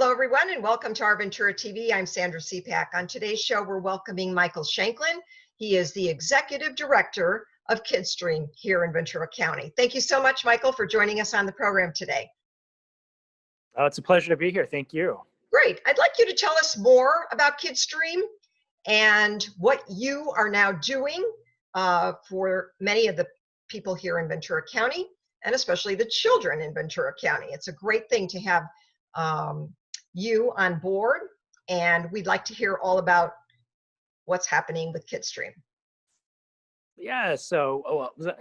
Hello, everyone, and welcome to Our Ventura TV. I'm Sandra Siepak. On today's show, we're welcoming Michael Shanklin. He is the Executive Director of kidSTREAM here in Ventura County. Thank you so much, Michael, for joining us on the program today. Oh, it's a pleasure to be here. Thank you. Great. I'd like you to tell us more about kidSTREAM and what you are now doing for many of the people here in Ventura County, and especially the children in Ventura County. It's a great thing to have you on board, and we'd like to hear all about what's happening with kidSTREAM. Yeah,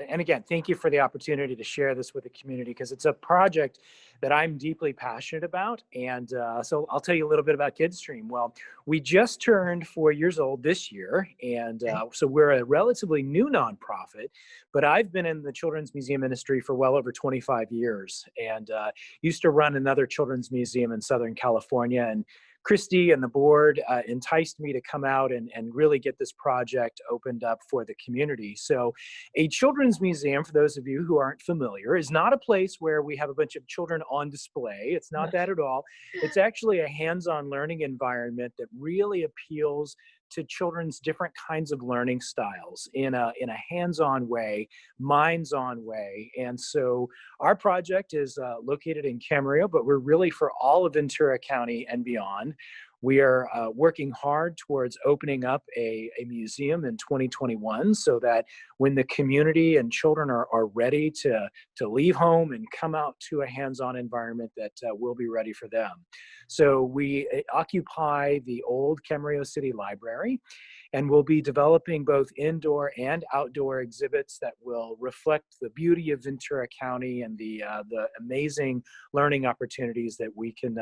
and again, thank you for the opportunity to share this with the community, because it's a project that I'm deeply passionate about. And so I'll tell you a little bit about kidSTREAM. Well, we just turned 4 years old this year, and so we're a relatively new nonprofit, but I've been in the children's museum industry for well over 25 years, and used to run another children's museum in Southern California. And Christy and the board enticed me to come out and really get this project opened up for the community. So a children's museum, for those of you who aren't familiar, is not a place where we have a bunch of children on display. It's not that at all. It's actually a hands-on learning environment that really appeals to children's different kinds of learning styles in a hands-on way, minds-on way. And so our project is located in Camarillo, but we're really for all of Ventura County and beyond. We are working hard towards opening up a museum in 2021, so that when the community and children are ready to leave home and come out to a hands-on environment, that will be ready for them. So we occupy the old Camarillo City Library, and we'll be developing both indoor and outdoor exhibits that will reflect the beauty of Ventura County and the amazing learning opportunities that we can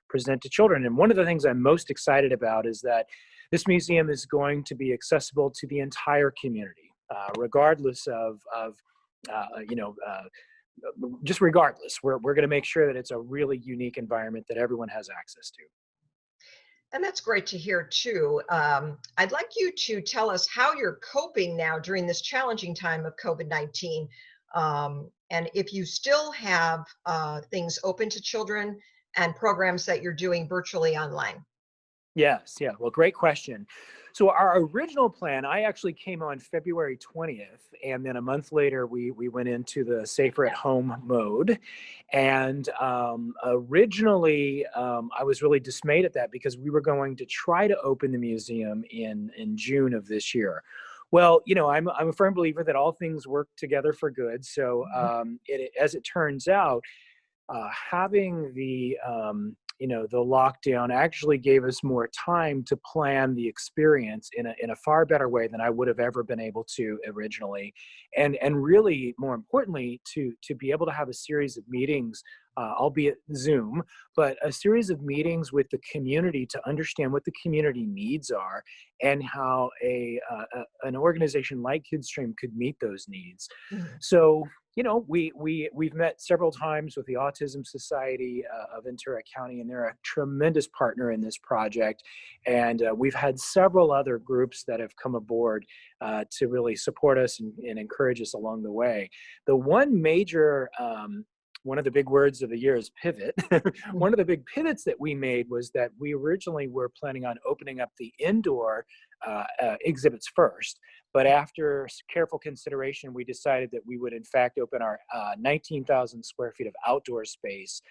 present to children. And one of the things I'm most excited about is that this museum is going to be accessible to the entire community, regardless of just regardless. We're going to make sure that it's a really unique environment that everyone has access to. And that's great to hear too. I'd like you to tell us how you're coping now during this challenging time of COVID-19. And if you still have things open to children and programs that you're doing virtually online. Yes, yeah, well, great question. So our original plan, I actually came on February 20th, and then a month later, we went into the safer at home mode. And originally, I was really dismayed at that, because we were going to try to open the museum in June of this year. Well, you know, I'm a firm believer that all things work together for good. So as it turns out, having the lockdown actually gave us more time to plan the experience in a far better way than I would have ever been able to originally. And really, more importantly, to be able to have a series of meetings, albeit Zoom, but a series of meetings with the community to understand what the community needs are and how an organization like kidSTREAM could meet those needs. So, you know, we've met several times with the Autism Society of Ventura County, and they're a tremendous partner in this project. And we've had several other groups that have come aboard to really support us and encourage us along the way. The one major, one of the big words of the year is pivot. One of the big pivots that we made was that we originally were planning on opening up the indoor exhibits first. But after careful consideration, we decided that we would in fact open our 19,000 square feet of outdoor space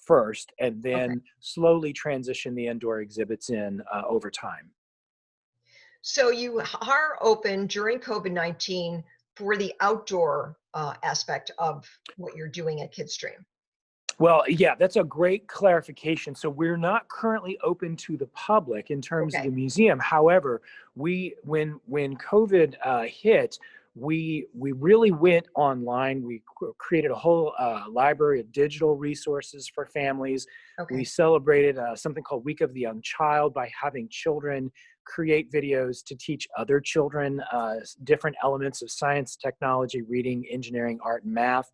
first, and then slowly transition the indoor exhibits in over time. So you are open during COVID-19 for the outdoor aspect of what you're doing at kidSTREAM. Well, yeah, that's a great clarification. So we're not currently open to the public in terms of the museum. However, when COVID hit, we really went online. We created a whole library of digital resources for families. We celebrated something called Week of the Young Child by having children create videos to teach other children different elements of science, technology, reading, engineering, art, and math.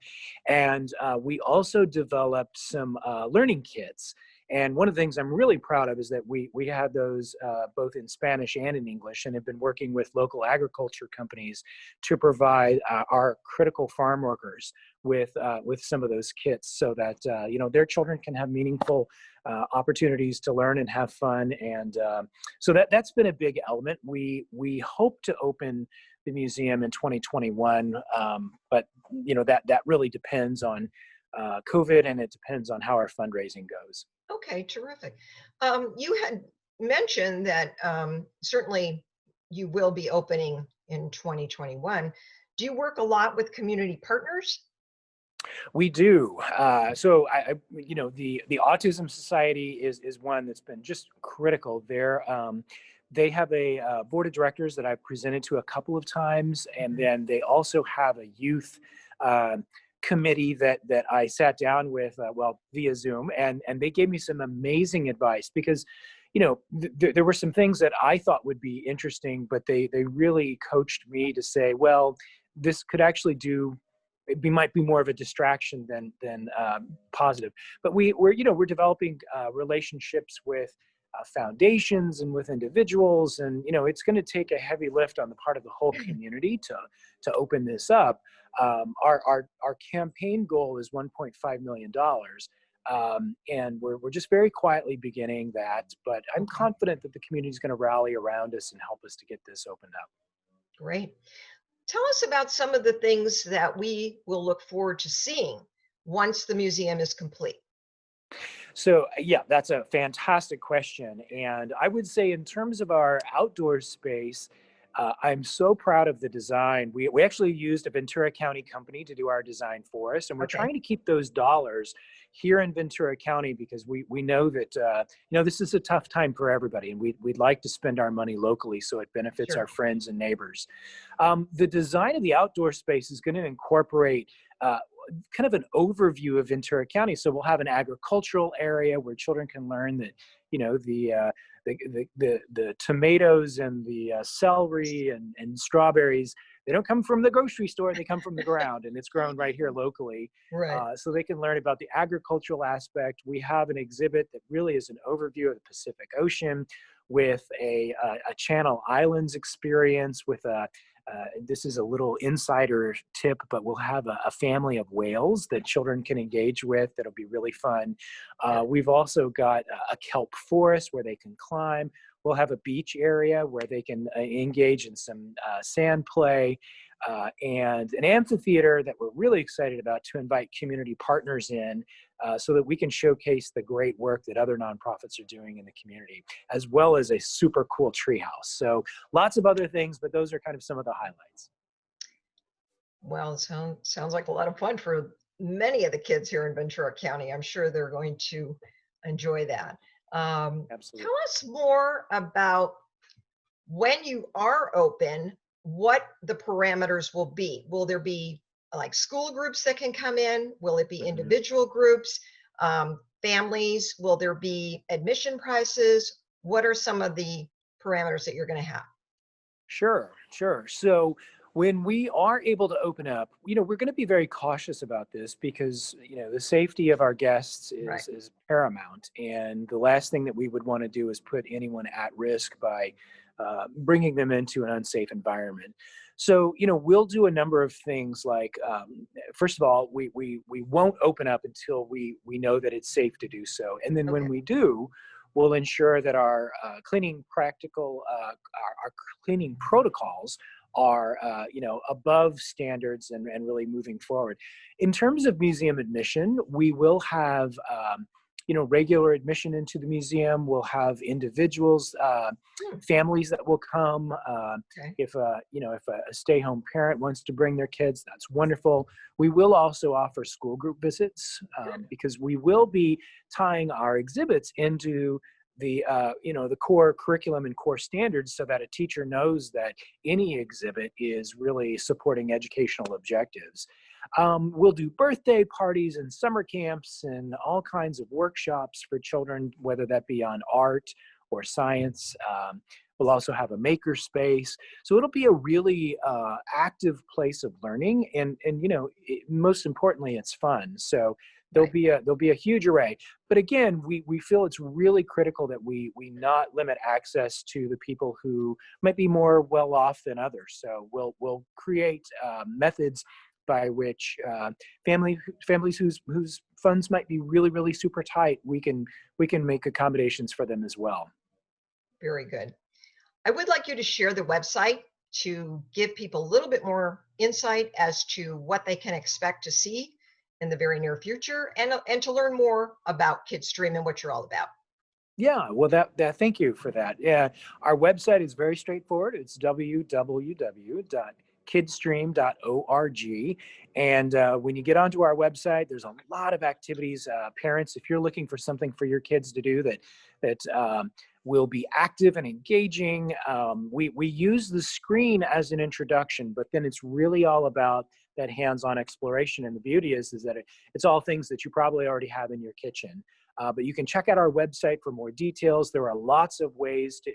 And we also developed some learning kits. And one of the things I'm really proud of is that we had those both in Spanish and in English, and have been working with local agriculture companies to provide our critical farm workers with some of those kits, so that their children can have meaningful opportunities to learn and have fun. And so that's been a big element. We hope to open the museum in 2021, but that really depends on COVID, and it depends on how our fundraising goes. Okay, terrific. You had mentioned that certainly you will be opening in 2021. Do you work a lot with community partners? We do. So the Autism Society is one that's been just critical. They have a board of directors that I've presented to a couple of times, and then they also have a youth committee that I sat down with, via Zoom, and they gave me some amazing advice, because there were some things that I thought would be interesting, but they really coached me to say, well, this could actually might be more of a distraction than positive. But we're developing relationships with foundations and with individuals, and it's going to take a heavy lift on the part of the whole community to open this up. Our campaign goal is $1.5 million. And we're just very quietly beginning that, but I'm confident that the community is going to rally around us and help us to get this opened up. Great. Tell us about some of the things that we will look forward to seeing once the museum is complete. So yeah, that's a fantastic question. And I would say, in terms of our outdoor space, I'm so proud of the design. We actually used a Ventura County company to do our design for us, and we're trying to keep those dollars here in Ventura County, because we know that this is a tough time for everybody, and we'd like to spend our money locally so it benefits our friends and neighbors. The design of the outdoor space is going to incorporate kind of an overview of Ventura County. So we'll have an agricultural area where children can learn that the tomatoes and the celery and strawberries, they don't come from the grocery store, they come from the ground, and it's grown right here locally. So they can learn about the agricultural aspect. We have an exhibit that really is an overview of the Pacific Ocean, with a Channel Islands experience, with this is a little insider tip, but we'll have a family of whales that children can engage with. That'll be really fun. We've also got a kelp forest where they can climb. We'll have a beach area where they can engage in some sand play, and an amphitheater that we're really excited about to invite community partners in, so that we can showcase the great work that other nonprofits are doing in the community, as well as a super cool treehouse. So lots of other things, but those are kind of some of the highlights. Well, it sounds like a lot of fun for many of the kids here in Ventura County. I'm sure they're going to enjoy that. Absolutely. Tell us more about, when you are open, what the parameters will be. Will there be like school groups that can come in? Will it be individual groups, families? Will there be admission prices? What are some of the parameters that you're going to have? Sure. So when we are able to open up, we're going to be very cautious about this, because the safety of our guests is paramount, and the last thing that we would want to do is put anyone at risk by bringing them into an unsafe environment. So we'll do a number of things, like first of all, we won't open up until we know that it's safe to do so, and then when we do, we'll ensure that our cleaning protocols are above standards and really moving forward. In terms of museum admission, we will have regular admission into the museum. We'll have individuals, families that will come. If a stay-home parent wants to bring their kids, that's wonderful. We will also offer school group visits, because we will be tying our exhibits into the core curriculum and core standards, so that a teacher knows that any exhibit is really supporting educational objectives. We'll do birthday parties and summer camps and all kinds of workshops for children, whether that be on art or science. We'll also have a maker space. So it'll be a really active place of learning. And most importantly, it's fun. So Right. there'll be a huge array. But again, we feel it's really critical that we not limit access to the people who might be more well off than others. So we'll create methods by which families whose funds might be really super tight, we can make accommodations for them as well. Very good. I would like you to share the website to give people a little bit more insight as to what they can expect to see in the very near future, and to learn more about kidSTREAM and what you're all about. Yeah, well, that thank you for that. Yeah, our website is very straightforward. It's www.kidstream.org. And when you get onto our website, there's a lot of activities. Parents, if you're looking for something for your kids to do that will be active and engaging, we use the screen as an introduction, but then it's really all about that hands-on exploration. And the beauty is that it's all things that you probably already have in your kitchen. But you can check out our website for more details. There are lots of ways to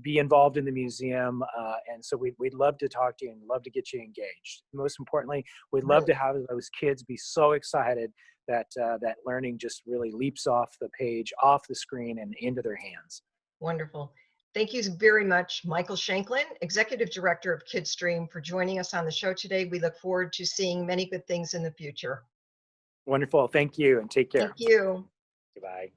be involved in the museum. And so we'd love to talk to you and love to get you engaged. Most importantly, we'd love to have those kids be so excited that that learning just really leaps off the page, off the screen, and into their hands. Wonderful. Thank you very much, Michael Shanklin, Executive Director of kidSTREAM, for joining us on the show today. We look forward to seeing many good things in the future. Wonderful. Thank you, and take care. Thank you. Goodbye.